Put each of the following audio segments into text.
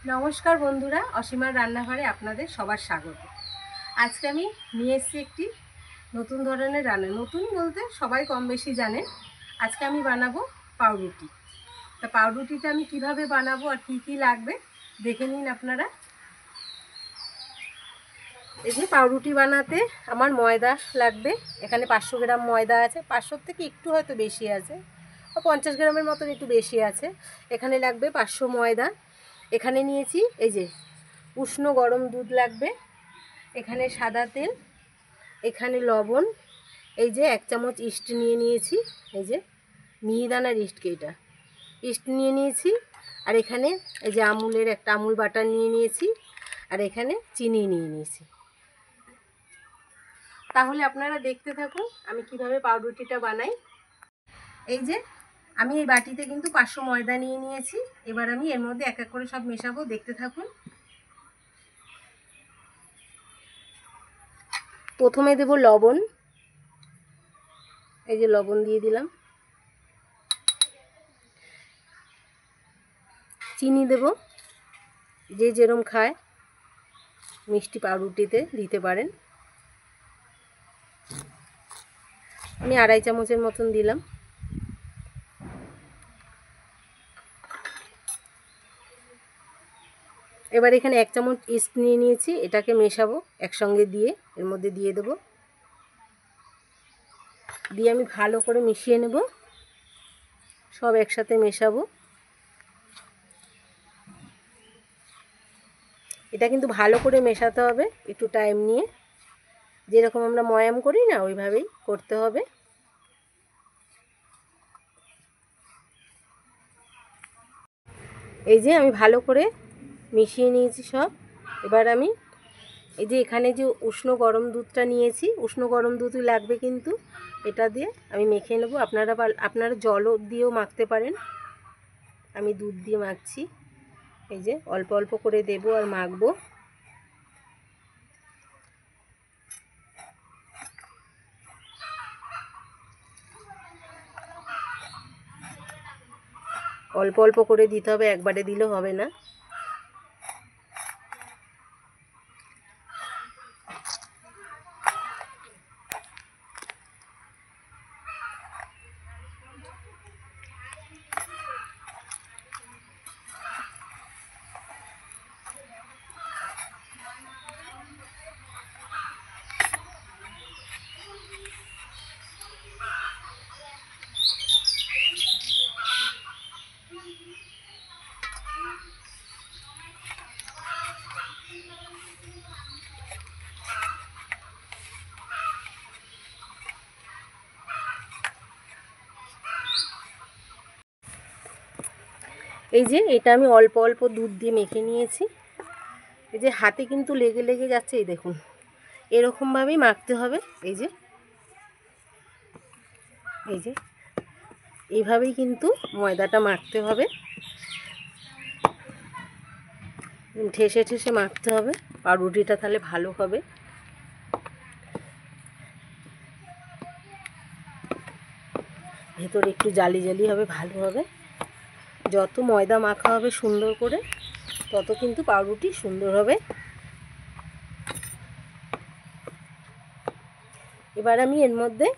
নমস্কার বন্ধুরা, অসীমার রান্নাঘরে আপনাদের সবার স্বাগত। আজকে আমি নিয়ে এসেছি একটি নতুন ধরনের রান্না। নতুন বলতে সবাই কম বেশি জানেন। আজকে আমি বানাবো পাউরুটি। তা পাউরুটিটা আমি কিভাবে বানাবো আর কি কি লাগবে দেখে নিন আপনারা। এই যে পাউরুটি বানাতে আমার ময়দা লাগবে। এখানে 500 গ্রাম ময়দা আছে, 500 থেকে একটু হয়তো বেশি আছে, 50 গ্রামের মতন একটু বেশি আছে। এখানে লাগবে 500 ময়দা। এখানে নিয়েছি এই যে উষ্ণ গরম দুধ লাগবে, এখানে সাদা তেল, এখানে লবণ, এই যে 1 চামচ ইস্ট নিয়ে নিয়েছি, এই যে মিহিদানার ইস্ট, এটা ইস্ট নিয়ে নিয়েছি। আর এখানে এই যে আমুলের একটা আমুল বাটার নিয়ে নিয়েছি, আর এখানে চিনি নিয়ে নিয়েছি। তাহলে আপনারা দেখতে থাকুন আমি কিভাবে পাউরুটিটা বানাই। এই যে আমি এই বাটিতে কিন্তু 500 ময়দা নিয়ে নিয়েছি। এবার আমি এর মধ্যে এক এক করে সব মেশাবো, দেখতে থাকুন। প্রথমে দেব লবণ, এই যে লবণ দিয়ে দিলাম। চিনি দেব, যে যেরকম খায় মিষ্টি পাউরুটিতে দিতে পারেন। আমি 2.5 চামচের মতন দিলাম। এবার এখানে 1 চামচ ইস্ট নিয়ে নিয়েছি, এটাকে মেশাবো একসঙ্গে দিয়ে এর মধ্যে দিয়ে দেব। দিয়ে আমি ভালো করে মিশিয়ে নেব, সব একসাথে মেশাবো। এটা কিন্তু ভালো করে মেশাতে হবে, একটু টাইম নিয়ে, যেরকম আমরা ময়াম করি না ওইভাবেই করতে হবে। এই যে আমি ভালো করে মিশিয়ে নিয়েছি সব। এবার আমি এই যে এখানে যে উষ্ণ গরম দুধটা নিয়েছি, উষ্ণ গরম দুধই লাগবে কিন্তু, এটা দিয়ে আমি মেখে নেব। আপনারা জলও দিয়েও মাখতে পারেন, আমি দুধ দিয়ে মাখছি। এই যে অল্প অল্প করে দেব আর মাখবো। অল্প অল্প করে দিতে হবে, একবারে দিলেও হবে না। এই যে এটা আমি অল্প অল্প দুধ দিয়ে মেখে নিয়েছি। এই যে হাতে কিন্তু লেগে লেগে যাচ্ছে, এই দেখুন, এরকমভাবেই মাখতে হবে। এই যে এইভাবেই কিন্তু ময়দাটা মাখতে হবে, ঠেসে ঠেসে মাখতে হবে, পাউরুটিটা তাহলে ভালো হবে। ভেতরে একটু জালি জালি হবে, ভালো হবে। যত ময়দা মাখা হবে সুন্দর করে, তত কিন্তু পাউরুটি সুন্দর হবে। এবার আমি এর মধ্যে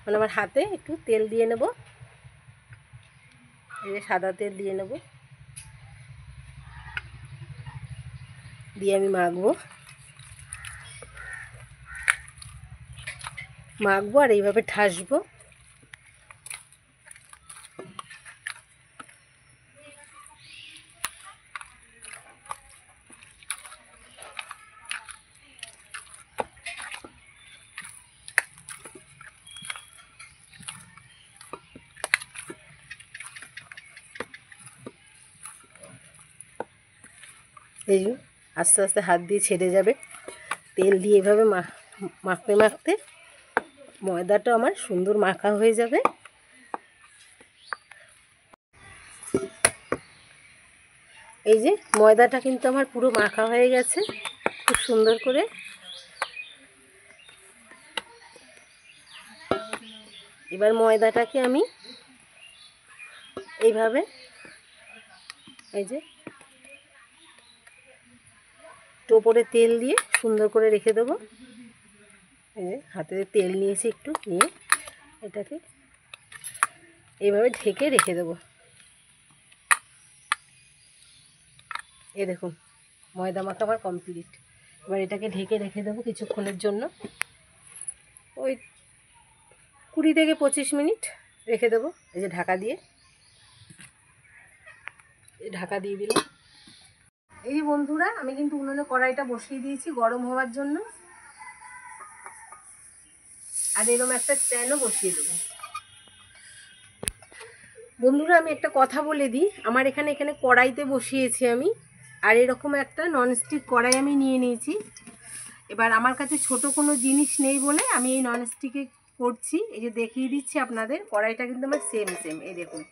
আমার হাতে একটু তেল দিয়ে নেব, এই যে সাদা তেল দিয়ে নেব, দিয়ে আমি মাখবো আর এইভাবে ঠাসবো। এই যে আস্তে আস্তে হাত দিয়ে ছেড়ে যাবে, তেল দিয়ে এভাবে মাখতে মাখতে ময়দাটা আমার সুন্দর মাখা হয়ে যাবে। এই যে ময়দাটা কিন্তু আমার পুরো মাখা হয়ে গেছে খুব সুন্দর করে। এবার ময়দাটাকে আমি এইভাবে এই যে একটু ওপরে তেল দিয়ে সুন্দর করে রেখে দেবো। হাতে তেল নিয়েছি একটু, নিয়ে এটাকে এইভাবে ঢেকে রেখে দেবো। এই দেখুন ময়দা মাখা আমার কমপ্লিট। এবার এটাকে ঢেকে রেখে দেবো কিছুক্ষণের জন্য, ওই 20 থেকে 25 মিনিট রেখে দেবো। এই যে ঢাকা দিয়ে দিলাম। এই যে বন্ধুরা, আমি কিন্তু উনুনে কড়াইটা বসিয়ে দিয়েছি গরম হওয়ার জন্য, আর এরকম একটা স্ট্যান্ডও বসিয়ে দেবো। বন্ধুরা আমি একটা কথা বলে দিই, আমার এখানে কড়াইতে বসিয়েছি আমি, আর এরকম একটা ননস্টিক কড়াই আমি নিয়ে নিয়েছি। এবার আমার কাছে ছোট কোনো জিনিস নেই বলে আমি এই ননস্টিকে করছি। এই যে দেখিয়ে দিচ্ছি আপনাদের, কড়াইটা কিন্তু আমার সেম এই দেখুন,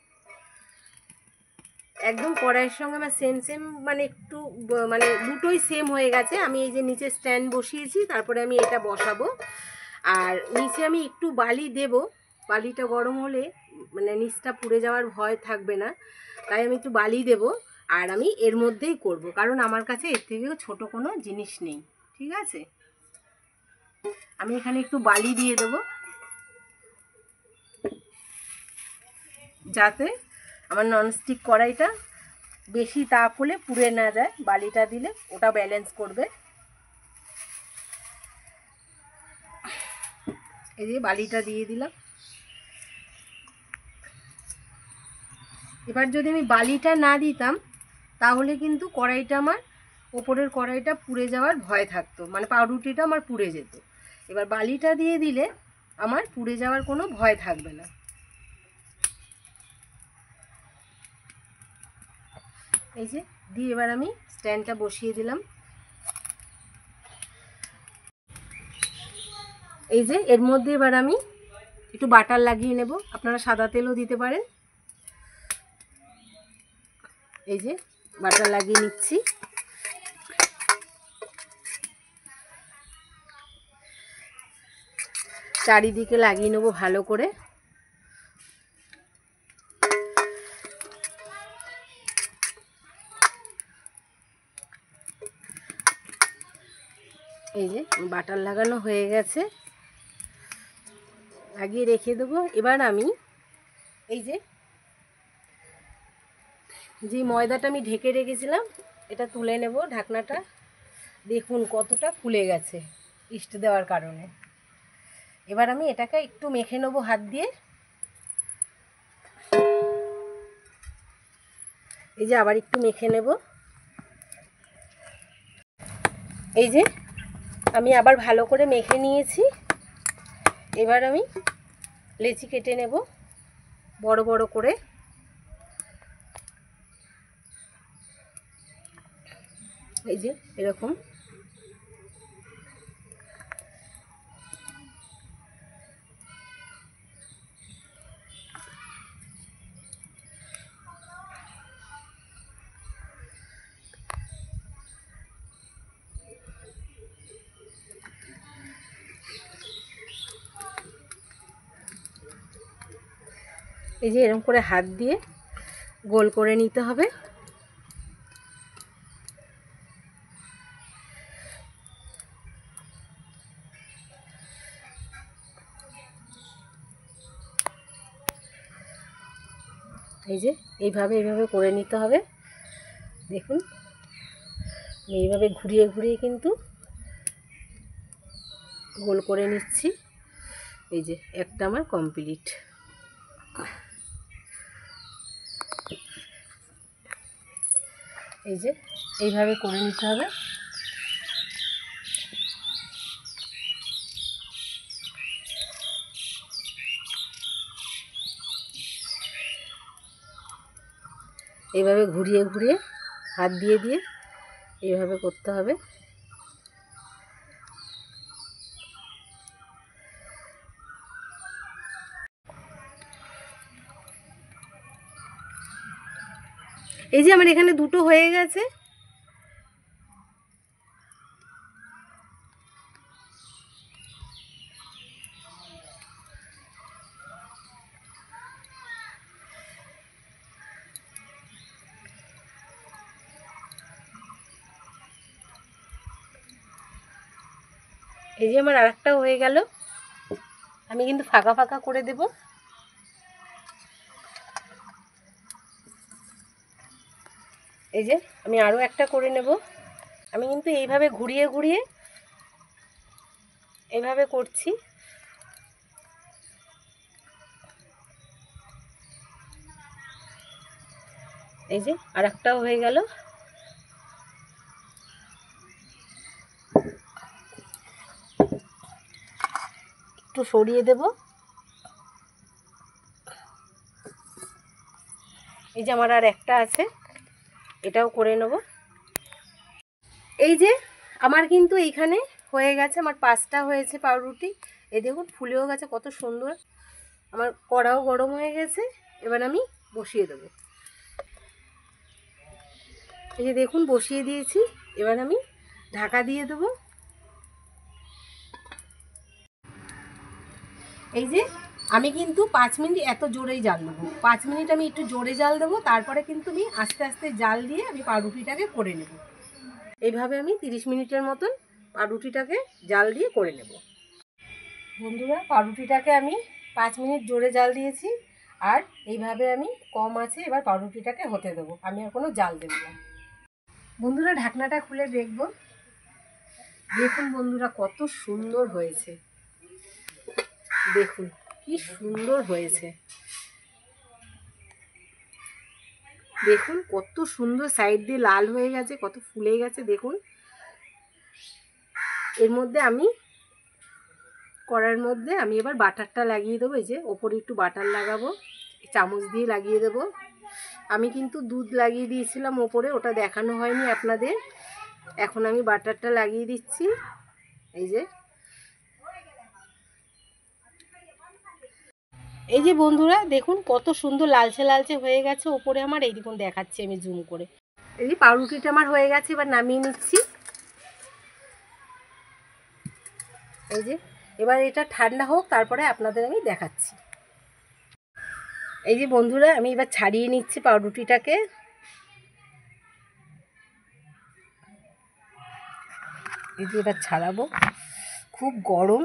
একদম কড়াইয়ের সঙ্গে আমার সেম মানে একটু মানে দুটোই সেম হয়ে গেছে। আমি এই যে নিচে স্ট্যান্ড বসিয়েছি, তারপরে আমি এটা বসাবো, আর নিচে আমি একটু বালি দেব। বালিটা গরম হলে মানে নিচটা পুড়ে যাওয়ার ভয় থাকবে না, তাই আমি একটু বালি দেব। আর আমি এর মধ্যেই করব, কারণ আমার কাছে এর থেকেও ছোট কোনো জিনিস নেই। ঠিক আছে, আমি এখানে একটু বালি দিয়ে দেব, যাতে আমার ননস্টিক কড়াইটা বেশি তাপ হলে পুড়ে না যায়। বালিটা দিলে ওটা ব্যালেন্স করবে। এই যে বালিটা দিয়ে দিলাম। এবার যদি আমি বালিটা না দিতাম তাহলে কিন্তু কড়াইটা আমার, ওপরের কড়াইটা পুড়ে যাওয়ার ভয় থাকতো, মানে পাউরুটিটা আমার পুড়ে যেত। এবার বালিটা দিয়ে দিলে আমার পুড়ে যাওয়ার কোনো ভয় থাকবে না। এই যে দিয়ে এবার আমি স্ট্যান্ডটা বসিয়ে দিলাম। এই যে এর মধ্যে এবার আমি একটু বাটার লাগিয়ে নেব, আপনারা সাদা তেলও দিতে পারেন। এই যে বাটার লাগিয়ে নিচ্ছি। চারিদিকে লাগিয়ে নেব ভালো করে। এই যে বাটার লাগানো হয়ে গেছে, লাগিয়ে রেখে দেবো। এবার আমি এই যে ময়দাটা আমি ঢেকে রেখেছিলাম, এটা তুলে নেব ঢাকনাটা। দেখুন কতটা ফুলে গেছে ইস্ট দেওয়ার কারণে। এবার আমি এটাকে একটু মেখে নেব হাত দিয়ে। এই যে আবার একটু মেখে নেব। এই যে আমি আবার ভালো করে মেখে নিয়েছি। এবার আমি লেচি কেটে নেব বড় বড় করে। এই যে এরকম। এই যে এরকম করে হাত দিয়ে গোল করে নিতে হবে। এই যে এইভাবে করে নিতে হবে। দেখুন এইভাবে ঘুরিয়ে ঘুরিয়ে কিন্তু গোল করে নিচ্ছি। এই যে একটা আমার কমপ্লিট। এই যে এইভাবে করে নিতে হবে। এইভাবে ঘুরিয়ে ঘুরিয়ে হাত দিয়ে দিয়ে এইভাবে করতে হবে। এই যে আমার এখানে দুটো হয়ে গেছে। এই যে আমার আরেকটাও হয়ে গেল। আমি কিন্তু ফাঁকা ফাঁকা করে দেব। এই যে আমি আরও একটা করে নেব। আমি কিন্তু এইভাবে ঘুরিয়ে ঘুরিয়ে এইভাবে করছি। এই যে আরেকটাও হয়ে গেল। একটু সরিয়ে দেব। এই যে আমার আর একটা আছে, এটাও করে নেব। এই যে আমার কিন্তু এইখানে হয়ে গেছে, আমার 5টা হয়েছে পাউরুটি। এই দেখুন ফুলেও গেছে কত সুন্দর। আমার কড়াও গরম হয়ে গেছে, এবার আমি বসিয়ে দেব। এই যে দেখুন বসিয়ে দিয়েছি, এবার আমি ঢাকা দিয়ে দেব। এই যে আমি কিন্তু 5 মিনিট এত জোরেই জাল দেবো। 5 মিনিট আমি একটু জোরে জাল দেবো, তারপরে কিন্তু আমি আস্তে আস্তে জাল দিয়ে আমি পাউরুটিটাকে করে নেব। এইভাবে আমি 30 মিনিটের মতন পাউরুটিটাকে জাল দিয়ে করে নেব। বন্ধুরা, পাউরুটিটাকে আমি 5 মিনিট জোরে জাল দিয়েছি, আর এইভাবে আমি কম আছে এবার পাউরুটিটাকে হতে দেবো। আমি আর কোনো জাল দেবো না। বন্ধুরা, ঢাকনাটা খুলে দেখব। দেখুন বন্ধুরা কত সুন্দর হয়েছে। দেখুন কি সুন্দর হয়েছে। দেখুন কত সুন্দর সাইড দিয়ে লাল হয়ে গেছে, কত ফুলে গেছে দেখুন। এর মধ্যে আমি কড়ার মধ্যে আমি এবার বাটারটা লাগিয়ে দেবো। এই যে ওপরে একটু বাটার লাগাবো, চামচ দিয়ে লাগিয়ে দেবো। আমি কিন্তু দুধ লাগিয়ে দিয়েছিলাম ওপরে, ওটা দেখানো হয়নি আপনাদের। এখন আমি বাটারটা লাগিয়ে দিচ্ছি। এই যে বন্ধুরা দেখুন কত সুন্দর লালচে লালচে হয়ে গেছে ওপরে আমার। এই দেখুন দেখাচ্ছি আমি জুম করে। এই যে পাউরুটিটা আমার হয়ে গেছে, এবার নামিয়ে নিচ্ছি। এই যে এবার এটা ঠান্ডা হোক, তারপরে আপনাদের আমি দেখাচ্ছি। এই যে বন্ধুরা আমি এবার ছাড়িয়ে নিচ্ছি পাউরুটিটাকে। এই যে এবার ছাড়াবো, খুব গরম।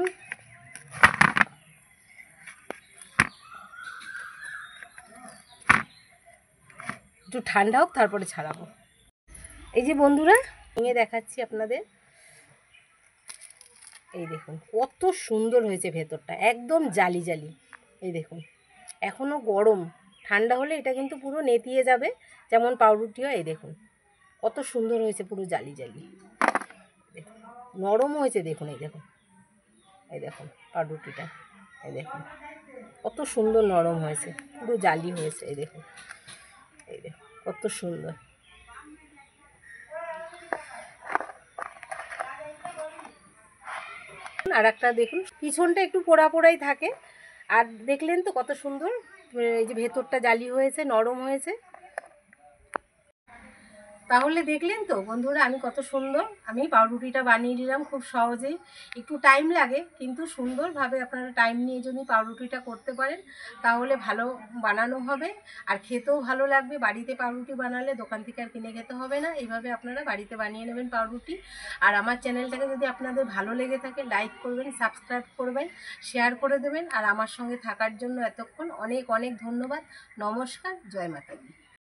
একটু ঠান্ডা হোক তারপরে ছাড়াবো। এই যে বন্ধুরা ভেঙে দেখাচ্ছি আপনাদের। এই দেখুন কত সুন্দর হয়েছে ভেতরটা, একদম জালি জালি। এই দেখুন এখনও গরম, ঠান্ডা হলে এটা কিন্তু পুরো নেতিয়ে যাবে যেমন পাউরুটি হয়। এই দেখুন কত সুন্দর হয়েছে, পুরো জালি জালি। দেখুন নরম হয়েছে দেখুন। এই দেখুন, এই দেখুন পাউরুটিটা, এই দেখুন কত সুন্দর নরম হয়েছে, পুরো জালি হয়েছে। এই দেখুন, এই দেখুন কত সুন্দর। আর একটা দেখুন পিছনটা একটু পোড়া পোড়াই থাকে, আর দেখলেন তো কত সুন্দর। এই যে ভেতরটা জালি হয়েছে, নরম হয়েছে। তাহলে দেখলেন তো বন্ধুরা আমি কত সুন্দর আমি পাউরুটিটা বানিয়ে দিলাম খুব সহজেই। একটু টাইম লাগে, কিন্তু সুন্দরভাবে আপনারা টাইম নিয়ে যদি পাউরুটিটা করতে পারেন তাহলে ভালো বানানো হবে, আর খেতেও ভালো লাগবে। বাড়িতে পাউরুটি বানালে দোকান থেকে আর কিনে খেতে হবে না। এইভাবে আপনারা বাড়িতে বানিয়ে নেবেন পাউরুটি। আর আমার চ্যানেলটাকে যদি আপনাদের ভালো লেগে থাকে লাইক করবেন, সাবস্ক্রাইব করবেন, শেয়ার করে দেবেন। আর আমার সঙ্গে থাকার জন্য এতক্ষণ অনেক অনেক ধন্যবাদ। নমস্কার, জয় মাতা দি।